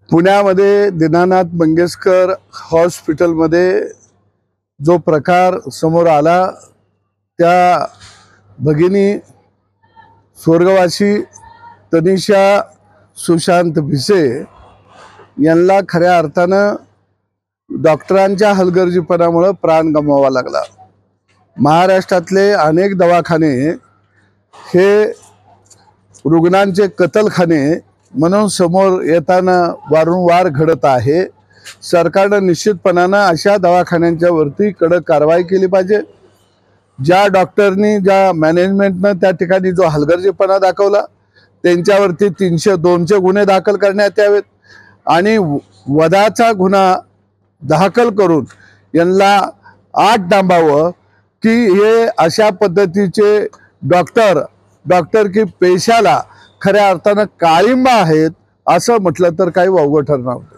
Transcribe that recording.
पुण्यामध्ये दीनानाथ मंगेशकर हॉस्पिटलमध्ये जो प्रकार समोर आला त्या भगिनी स्वर्गवासी तनिषा सुशांत भिसे यांना खऱ्या अर्थानं डॉक्टरांच्या हलगर्जीपणामुळे प्राण गमवावा लागला। महाराष्ट्रातले अनेक दवाखाने हे रुग्णांचे कत्लखाने म्हणून समोर येताना वारंवार घडत आहे। सरकारने निश्चितपणाने अशा दवाखान्यांच्या वरती कडक कारवाई केली पाहिजे। ज्या डॉक्टरनी ज्या मॅनेजमेंटने त्या ठिकाणी जो हलगर्जीपणा दाखवला त्यांच्यावरती 302चे गुन्हे दाखल करण्यात यावेत आणि वधाचा गुन्हा दाखल करून यांना आत डांबावं की हे अशा पद्धतीचे डॉक्टर की पेशाला खऱ्या अर्थानं काळिंबा आहेत असं म्हटलं तर काही वावगं ठरणार नाही।